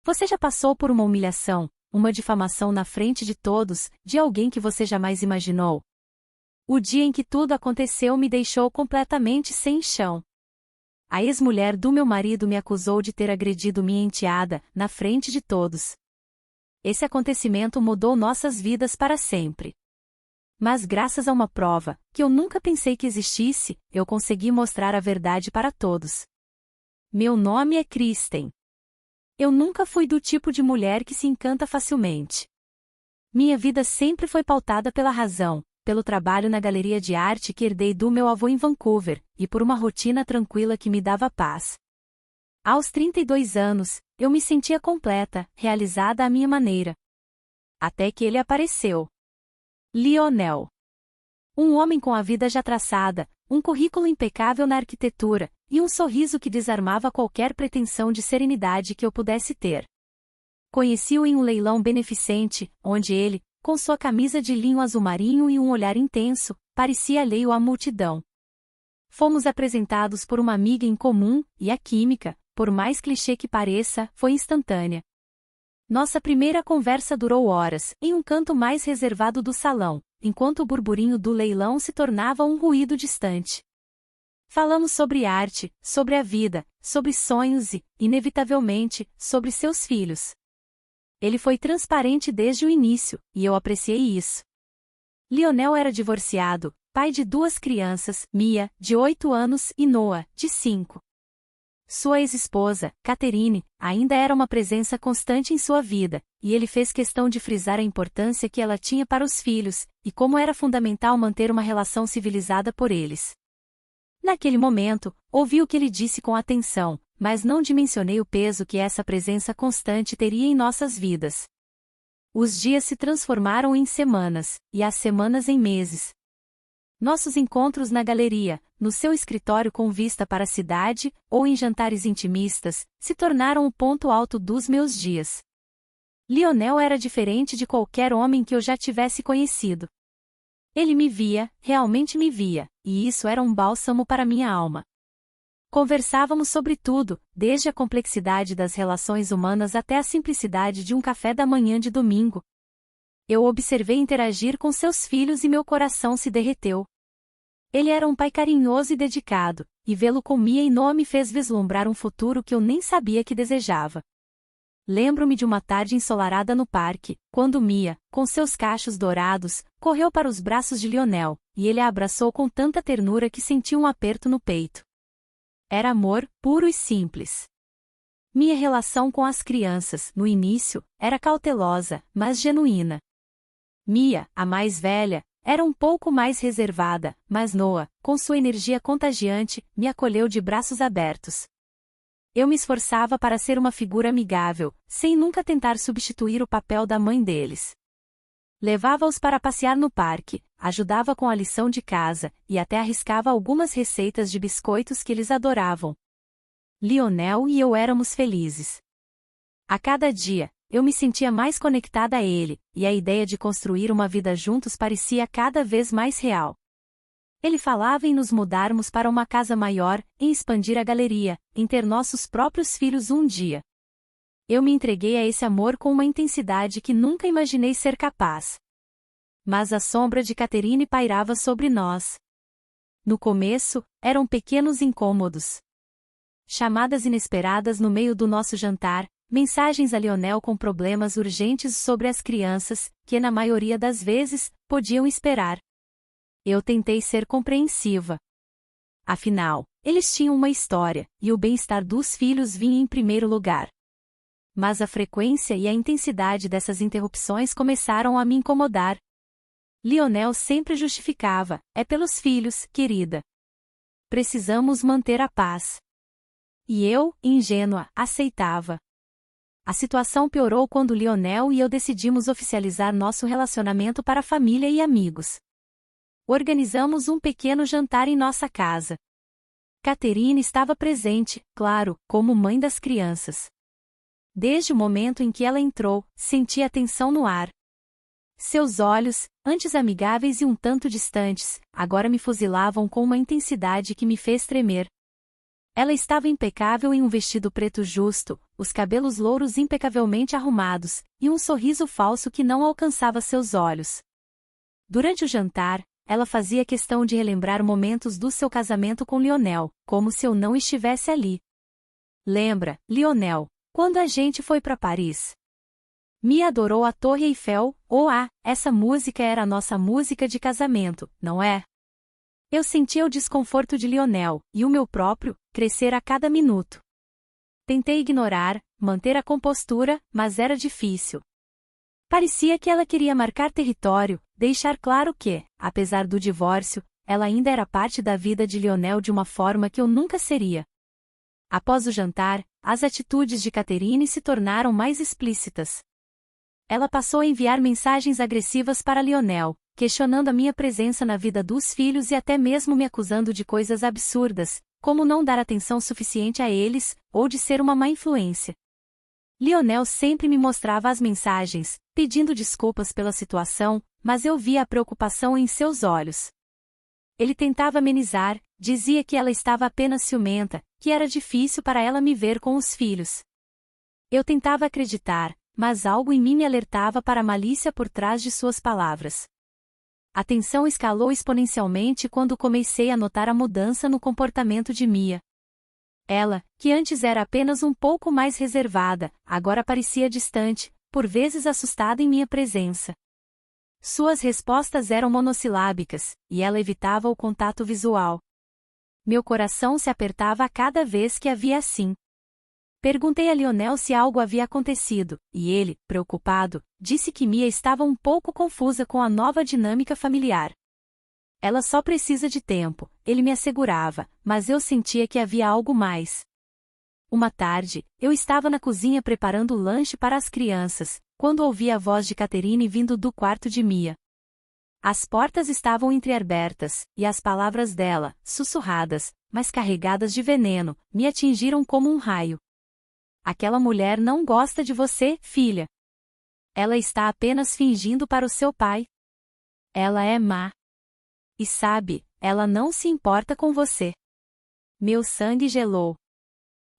Você já passou por uma humilhação, uma difamação na frente de todos, de alguém que você jamais imaginou? O dia em que tudo aconteceu me deixou completamente sem chão. A ex-mulher do meu marido me acusou de ter agredido minha enteada, na frente de todos. Esse acontecimento mudou nossas vidas para sempre. Mas graças a uma prova, que eu nunca pensei que existisse, eu consegui mostrar a verdade para todos. Meu nome é Kristen. Eu nunca fui do tipo de mulher que se encanta facilmente. Minha vida sempre foi pautada pela razão, pelo trabalho na galeria de arte que herdei do meu avô em Vancouver, e por uma rotina tranquila que me dava paz. Aos 32 anos, eu me sentia completa, realizada à minha maneira. Até que ele apareceu. Lionel. Um homem com a vida já traçada, um currículo impecável na arquitetura, e um sorriso que desarmava qualquer pretensão de serenidade que eu pudesse ter. Conheci-o em um leilão beneficente, onde ele, com sua camisa de linho azul marinho e um olhar intenso, parecia alheio à multidão. Fomos apresentados por uma amiga em comum, e a química, por mais clichê que pareça, foi instantânea. Nossa primeira conversa durou horas, em um canto mais reservado do salão, enquanto o burburinho do leilão se tornava um ruído distante. Falamos sobre arte, sobre a vida, sobre sonhos e, inevitavelmente, sobre seus filhos. Ele foi transparente desde o início, e eu apreciei isso. Lionel era divorciado, pai de 2 crianças, Mia, de 8 anos, e Noah, de 5. Sua ex-esposa, Catherine, ainda era uma presença constante em sua vida, e ele fez questão de frisar a importância que ela tinha para os filhos, e como era fundamental manter uma relação civilizada por eles. Naquele momento, ouvi o que ele disse com atenção, mas não dimensionei o peso que essa presença constante teria em nossas vidas. Os dias se transformaram em semanas, e as semanas em meses. Nossos encontros na galeria, no seu escritório com vista para a cidade, ou em jantares intimistas, se tornaram o ponto alto dos meus dias. Lionel era diferente de qualquer homem que eu já tivesse conhecido. Ele me via, realmente me via, e isso era um bálsamo para minha alma. Conversávamos sobre tudo, desde a complexidade das relações humanas até a simplicidade de um café da manhã de domingo. Eu o observei interagir com seus filhos e meu coração se derreteu. Ele era um pai carinhoso e dedicado, e vê-lo com Mia e Noah me fez vislumbrar um futuro que eu nem sabia que desejava. Lembro-me de uma tarde ensolarada no parque, quando Mia, com seus cachos dourados, correu para os braços de Lionel, e ele a abraçou com tanta ternura que senti um aperto no peito. Era amor, puro e simples. Minha relação com as crianças, no início, era cautelosa, mas genuína. Mia, a mais velha, era um pouco mais reservada, mas Noah, com sua energia contagiante, me acolheu de braços abertos. Eu me esforçava para ser uma figura amigável, sem nunca tentar substituir o papel da mãe deles. Levava-os para passear no parque, ajudava com a lição de casa, e até arriscava algumas receitas de biscoitos que eles adoravam. Lionel e eu éramos felizes. A cada dia, eu me sentia mais conectada a ele, e a ideia de construir uma vida juntos parecia cada vez mais real. Ele falava em nos mudarmos para uma casa maior, em expandir a galeria, em ter nossos próprios filhos um dia. Eu me entreguei a esse amor com uma intensidade que nunca imaginei ser capaz. Mas a sombra de Catherine pairava sobre nós. No começo, eram pequenos incômodos. Chamadas inesperadas no meio do nosso jantar, mensagens a Lionel com problemas urgentes sobre as crianças, que na maioria das vezes, podiam esperar. Eu tentei ser compreensiva. Afinal, eles tinham uma história, e o bem-estar dos filhos vinha em primeiro lugar. Mas a frequência e a intensidade dessas interrupções começaram a me incomodar. Lionel sempre justificava: é pelos filhos, querida. Precisamos manter a paz. E eu, ingênua, aceitava. A situação piorou quando Lionel e eu decidimos oficializar nosso relacionamento para a família e amigos. Organizamos um pequeno jantar em nossa casa. Catherine estava presente, claro, como mãe das crianças. Desde o momento em que ela entrou, senti a tensão no ar. Seus olhos, antes amigáveis e um tanto distantes, agora me fuzilavam com uma intensidade que me fez tremer. Ela estava impecável em um vestido preto justo, os cabelos louros impecavelmente arrumados, e um sorriso falso que não alcançava seus olhos. Durante o jantar, ela fazia questão de relembrar momentos do seu casamento com Lionel, como se eu não estivesse ali. Lembra, Lionel, quando a gente foi para Paris? Mia adorou a Torre Eiffel, essa música era a nossa música de casamento, não é? Eu sentia o desconforto de Lionel, e o meu próprio, crescer a cada minuto. Tentei ignorar, manter a compostura, mas era difícil. Parecia que ela queria marcar território, deixar claro que, apesar do divórcio, ela ainda era parte da vida de Lionel de uma forma que eu nunca seria. Após o jantar, as atitudes de Catherine se tornaram mais explícitas. Ela passou a enviar mensagens agressivas para Lionel, questionando a minha presença na vida dos filhos e até mesmo me acusando de coisas absurdas, como não dar atenção suficiente a eles, ou de ser uma má influência. Lionel sempre me mostrava as mensagens, pedindo desculpas pela situação, mas eu via a preocupação em seus olhos. Ele tentava amenizar, dizia que ela estava apenas ciumenta, que era difícil para ela me ver com os filhos. Eu tentava acreditar, mas algo em mim me alertava para a malícia por trás de suas palavras. A tensão escalou exponencialmente quando comecei a notar a mudança no comportamento de Mia. Ela, que antes era apenas um pouco mais reservada, agora parecia distante, por vezes assustada em minha presença. Suas respostas eram monossilábicas, e ela evitava o contato visual. Meu coração se apertava a cada vez que a via assim. Perguntei a Lionel se algo havia acontecido, e ele, preocupado, disse que Mia estava um pouco confusa com a nova dinâmica familiar. Ela só precisa de tempo, ele me assegurava, mas eu sentia que havia algo mais. Uma tarde, eu estava na cozinha preparando o lanche para as crianças, quando ouvi a voz de Catherine vindo do quarto de Mia. As portas estavam entreabertas, e as palavras dela, sussurradas, mas carregadas de veneno, me atingiram como um raio. Aquela mulher não gosta de você, filha. Ela está apenas fingindo para o seu pai. Ela é má. E sabe, ela não se importa com você. Meu sangue gelou.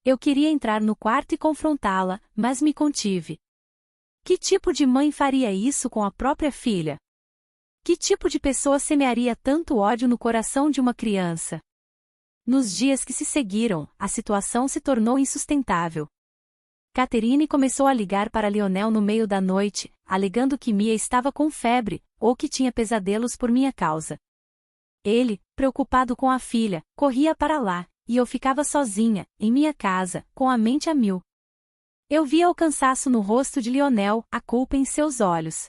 Eu queria entrar no quarto e confrontá-la, mas me contive. Que tipo de mãe faria isso com a própria filha? Que tipo de pessoa semearia tanto ódio no coração de uma criança? Nos dias que se seguiram, a situação se tornou insustentável. Catherine começou a ligar para Lionel no meio da noite, alegando que Mia estava com febre, ou que tinha pesadelos por minha causa. Ele, preocupado com a filha, corria para lá, e eu ficava sozinha, em minha casa, com a mente a mil. Eu via o cansaço no rosto de Lionel, a culpa em seus olhos.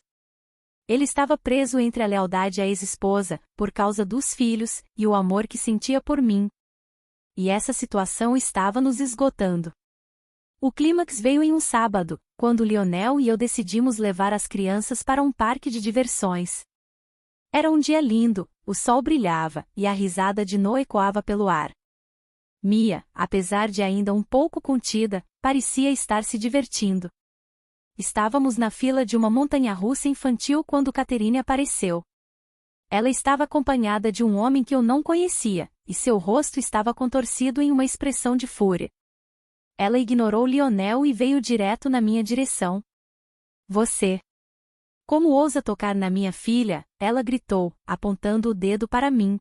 Ele estava preso entre a lealdade à ex-esposa, por causa dos filhos, e o amor que sentia por mim. E essa situação estava nos esgotando. O clímax veio em um sábado, quando Lionel e eu decidimos levar as crianças para um parque de diversões. Era um dia lindo, o sol brilhava, e a risada de Noah ecoava pelo ar. Mia, apesar de ainda um pouco contida, parecia estar se divertindo. Estávamos na fila de uma montanha-russa infantil quando Catherine apareceu. Ela estava acompanhada de um homem que eu não conhecia, e seu rosto estava contorcido em uma expressão de fúria. Ela ignorou Lionel e veio direto na minha direção. Você! Como ousa tocar na minha filha? Ela gritou, apontando o dedo para mim.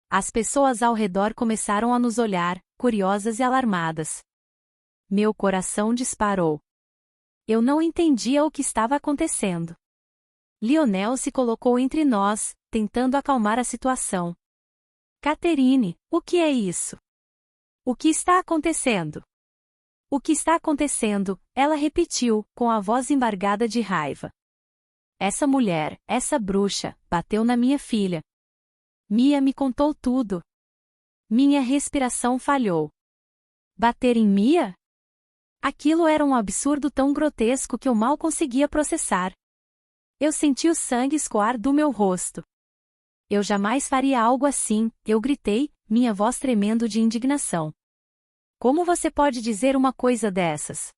As pessoas ao redor começaram a nos olhar, curiosas e alarmadas. Meu coração disparou. Eu não entendia o que estava acontecendo. Lionel se colocou entre nós, tentando acalmar a situação. Catherine, o que é isso? O que está acontecendo? O que está acontecendo? Ela repetiu, com a voz embargada de raiva. Essa mulher, essa bruxa, bateu na minha filha. Mia me contou tudo. Minha respiração falhou. Bater em Mia? Aquilo era um absurdo tão grotesco que eu mal conseguia processar. Eu senti o sangue escoar do meu rosto. Eu jamais faria algo assim, eu gritei, minha voz tremendo de indignação. Como você pode dizer uma coisa dessas?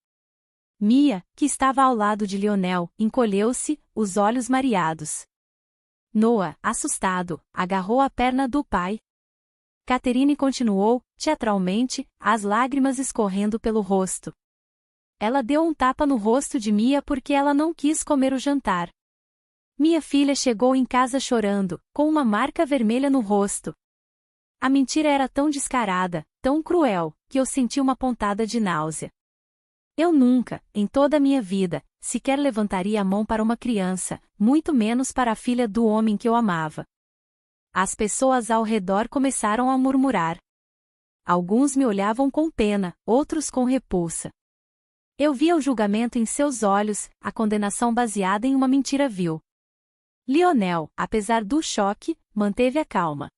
Mia, que estava ao lado de Lionel, encolheu-se, os olhos mareados. Noah, assustado, agarrou a perna do pai. Catherine continuou, teatralmente, as lágrimas escorrendo pelo rosto. Ela deu um tapa no rosto de Mia porque ela não quis comer o jantar. Minha filha chegou em casa chorando, com uma marca vermelha no rosto. A mentira era tão descarada, tão cruel, que eu senti uma pontada de náusea. Eu nunca, em toda a minha vida, sequer levantaria a mão para uma criança, muito menos para a filha do homem que eu amava. As pessoas ao redor começaram a murmurar. Alguns me olhavam com pena, outros com repulsa. Eu via o julgamento em seus olhos, a condenação baseada em uma mentira vil. Lionel, apesar do choque, manteve a calma.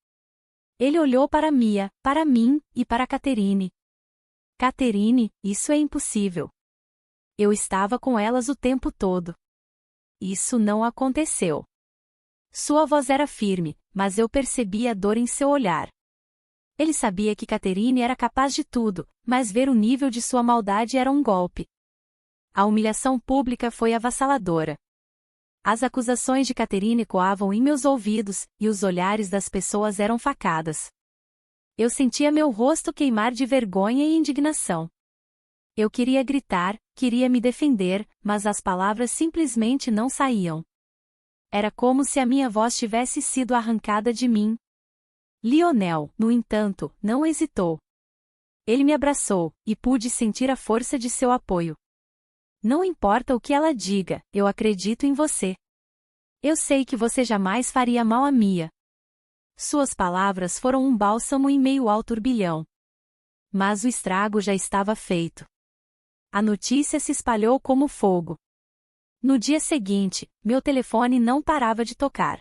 Ele olhou para Mia, para mim, e para Catherine. Catherine, isso é impossível. Eu estava com elas o tempo todo. Isso não aconteceu. Sua voz era firme, mas eu percebi a dor em seu olhar. Ele sabia que Catherine era capaz de tudo, mas ver o nível de sua maldade era um golpe. A humilhação pública foi avassaladora. As acusações de Catherine ecoavam em meus ouvidos, e os olhares das pessoas eram facadas. Eu sentia meu rosto queimar de vergonha e indignação. Eu queria gritar, queria me defender, mas as palavras simplesmente não saíam. Era como se a minha voz tivesse sido arrancada de mim. Lionel, no entanto, não hesitou. Ele me abraçou, e pude sentir a força de seu apoio. Não importa o que ela diga, eu acredito em você. Eu sei que você jamais faria mal a Mia. Suas palavras foram um bálsamo em meio ao turbilhão. Mas o estrago já estava feito. A notícia se espalhou como fogo. No dia seguinte, meu telefone não parava de tocar.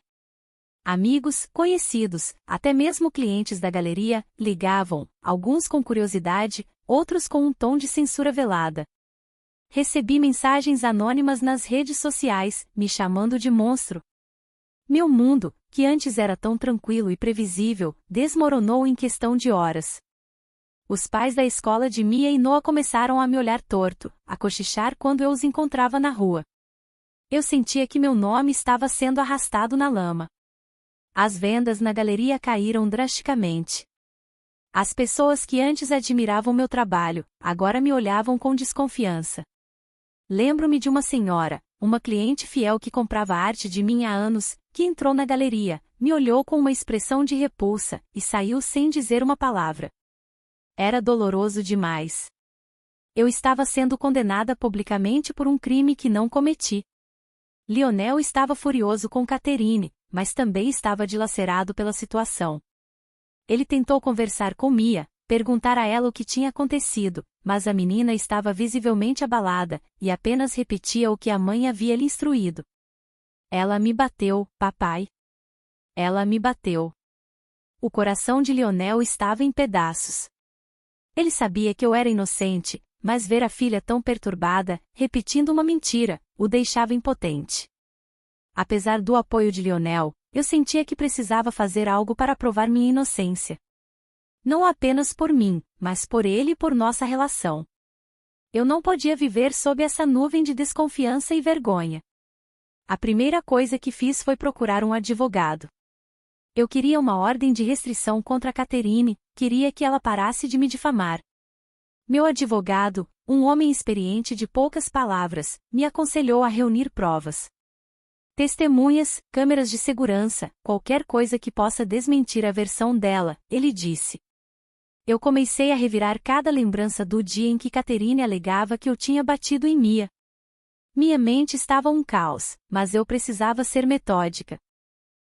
Amigos, conhecidos, até mesmo clientes da galeria, ligavam, alguns com curiosidade, outros com um tom de censura velada. Recebi mensagens anônimas nas redes sociais, me chamando de monstro. Meu mundo, que antes era tão tranquilo e previsível, desmoronou em questão de horas. Os pais da escola de Mia e Noah começaram a me olhar torto, a cochichar quando eu os encontrava na rua. Eu sentia que meu nome estava sendo arrastado na lama. As vendas na galeria caíram drasticamente. As pessoas que antes admiravam meu trabalho, agora me olhavam com desconfiança. Lembro-me de uma senhora, uma cliente fiel que comprava arte de mim há anos, que entrou na galeria, me olhou com uma expressão de repulsa, e saiu sem dizer uma palavra. Era doloroso demais. Eu estava sendo condenada publicamente por um crime que não cometi. Lionel estava furioso com Catherine, mas também estava dilacerado pela situação. Ele tentou conversar com Mia, perguntar a ela o que tinha acontecido, mas a menina estava visivelmente abalada, e apenas repetia o que a mãe havia lhe instruído. Ela me bateu, papai. Ela me bateu. O coração de Lionel estava em pedaços. Ele sabia que eu era inocente, mas ver a filha tão perturbada, repetindo uma mentira, o deixava impotente. Apesar do apoio de Lionel, eu sentia que precisava fazer algo para provar minha inocência. Não apenas por mim, mas por ele e por nossa relação. Eu não podia viver sob essa nuvem de desconfiança e vergonha. A primeira coisa que fiz foi procurar um advogado. Eu queria uma ordem de restrição contra Catherine, queria que ela parasse de me difamar. Meu advogado, um homem experiente de poucas palavras, me aconselhou a reunir provas. Testemunhas, câmeras de segurança, qualquer coisa que possa desmentir a versão dela, ele disse. Eu comecei a revirar cada lembrança do dia em que Catherine alegava que eu tinha batido em Mia. Minha mente estava um caos, mas eu precisava ser metódica.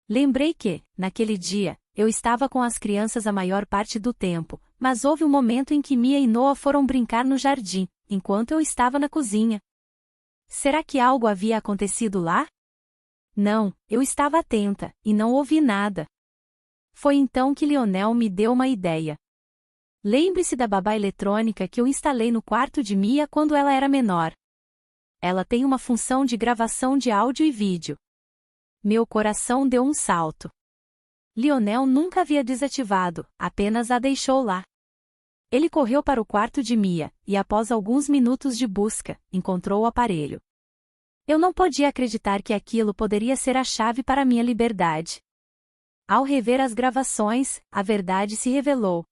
Lembrei que, naquele dia, eu estava com as crianças a maior parte do tempo, mas houve um momento em que Mia e Noah foram brincar no jardim, enquanto eu estava na cozinha. Será que algo havia acontecido lá? Não, eu estava atenta, e não ouvi nada. Foi então que Lionel me deu uma ideia. Lembre-se da babá eletrônica que eu instalei no quarto de Mia quando ela era menor. Ela tem uma função de gravação de áudio e vídeo. Meu coração deu um salto. Lionel nunca havia desativado, apenas a deixou lá. Ele correu para o quarto de Mia, e após alguns minutos de busca, encontrou o aparelho. Eu não podia acreditar que aquilo poderia ser a chave para minha liberdade. Ao rever as gravações, a verdade se revelou.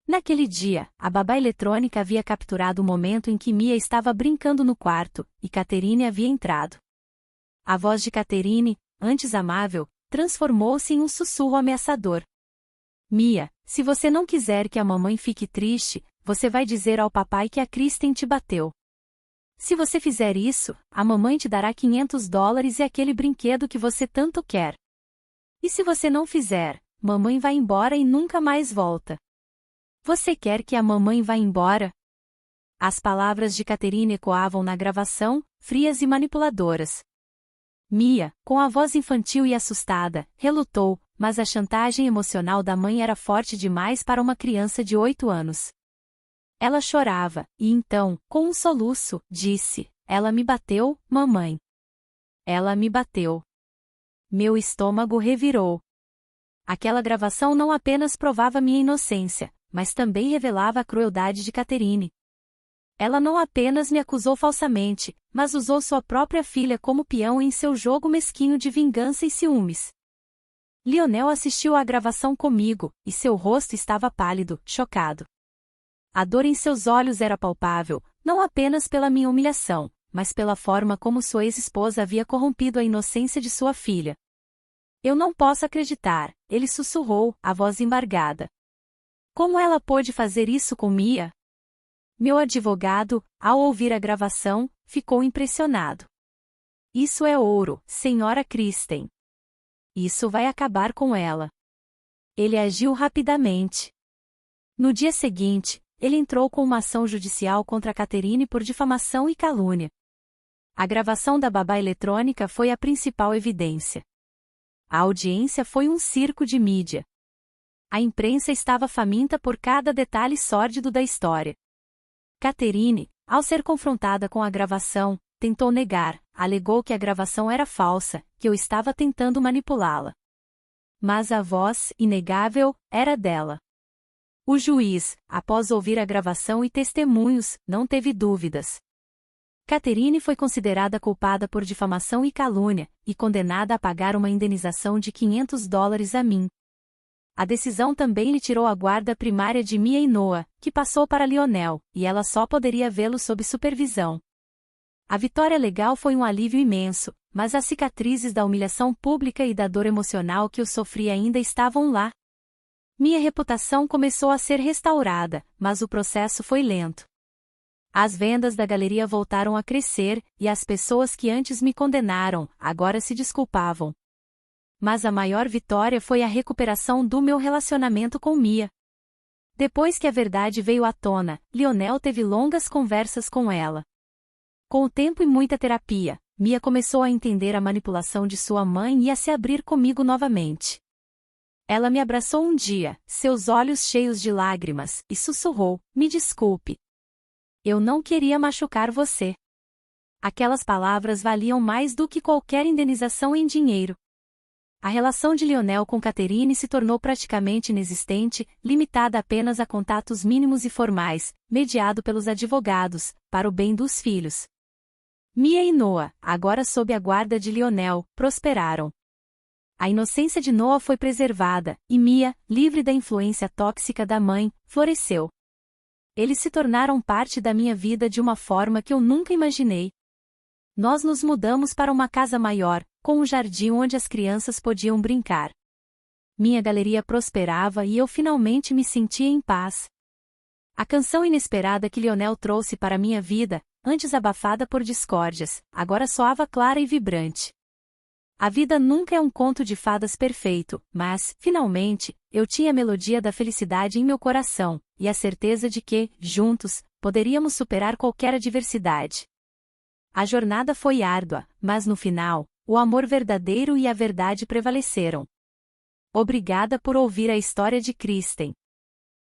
Naquele dia, a babá eletrônica havia capturado o momento em que Mia estava brincando no quarto, e Catherine havia entrado. A voz de Catherine, antes amável, transformou-se em um sussurro ameaçador. Mia, se você não quiser que a mamãe fique triste, você vai dizer ao papai que a Kristen te bateu. Se você fizer isso, a mamãe te dará $500 e aquele brinquedo que você tanto quer. E se você não fizer, mamãe vai embora e nunca mais volta. Você quer que a mamãe vá embora? As palavras de Catherine ecoavam na gravação, frias e manipuladoras. Mia, com a voz infantil e assustada, relutou, mas a chantagem emocional da mãe era forte demais para uma criança de 8 anos. Ela chorava, e então, com um soluço, disse: "Ela me bateu, mamãe. Ela me bateu." Meu estômago revirou. Aquela gravação não apenas provava minha inocência, mas também revelava a crueldade de Catherine. Ela não apenas me acusou falsamente, mas usou sua própria filha como peão em seu jogo mesquinho de vingança e ciúmes. Lionel assistiu à gravação comigo, e seu rosto estava pálido, chocado. A dor em seus olhos era palpável, não apenas pela minha humilhação, mas pela forma como sua ex-esposa havia corrompido a inocência de sua filha. "Eu não posso acreditar", ele sussurrou, a voz embargada. "Como ela pôde fazer isso com Mia?" Meu advogado, ao ouvir a gravação, ficou impressionado. "Isso é ouro, senhora Kristen. Isso vai acabar com ela." Ele agiu rapidamente. No dia seguinte, ele entrou com uma ação judicial contra Catherine por difamação e calúnia. A gravação da babá eletrônica foi a principal evidência. A audiência foi um circo de mídia. A imprensa estava faminta por cada detalhe sórdido da história. Catherine, ao ser confrontada com a gravação, tentou negar, alegou que a gravação era falsa, que eu estava tentando manipulá-la. Mas a voz, inegável, era dela. O juiz, após ouvir a gravação e testemunhos, não teve dúvidas. Catherine foi considerada culpada por difamação e calúnia, e condenada a pagar uma indenização de $500 a mim. A decisão também lhe tirou a guarda primária de Mia e Noah, que passou para Lionel, e ela só poderia vê-lo sob supervisão. A vitória legal foi um alívio imenso, mas as cicatrizes da humilhação pública e da dor emocional que eu sofri ainda estavam lá. Minha reputação começou a ser restaurada, mas o processo foi lento. As vendas da galeria voltaram a crescer, e as pessoas que antes me condenaram, agora se desculpavam. Mas a maior vitória foi a recuperação do meu relacionamento com Mia. Depois que a verdade veio à tona, Lionel teve longas conversas com ela. Com o tempo e muita terapia, Mia começou a entender a manipulação de sua mãe e a se abrir comigo novamente. Ela me abraçou um dia, seus olhos cheios de lágrimas, e sussurrou: "Me desculpe. Eu não queria machucar você." Aquelas palavras valiam mais do que qualquer indenização em dinheiro. A relação de Lionel com Catherine se tornou praticamente inexistente, limitada apenas a contatos mínimos e formais, mediado pelos advogados, para o bem dos filhos. Mia e Noah, agora sob a guarda de Lionel, prosperaram. A inocência de Noah foi preservada, e Mia, livre da influência tóxica da mãe, floresceu. Eles se tornaram parte da minha vida de uma forma que eu nunca imaginei. Nós nos mudamos para uma casa maior, com um jardim onde as crianças podiam brincar. Minha galeria prosperava e eu finalmente me sentia em paz. A canção inesperada que Lionel trouxe para minha vida, antes abafada por discórdias, agora soava clara e vibrante. A vida nunca é um conto de fadas perfeito, mas, finalmente, eu tinha a melodia da felicidade em meu coração, e a certeza de que, juntos, poderíamos superar qualquer adversidade. A jornada foi árdua, mas no final, o amor verdadeiro e a verdade prevaleceram. Obrigada por ouvir a história de Kristen.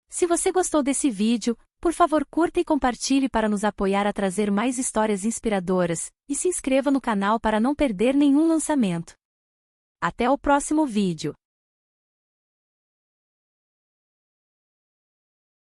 Se você gostou desse vídeo, por favor curta e compartilhe para nos apoiar a trazer mais histórias inspiradoras, e se inscreva no canal para não perder nenhum lançamento. Até o próximo vídeo.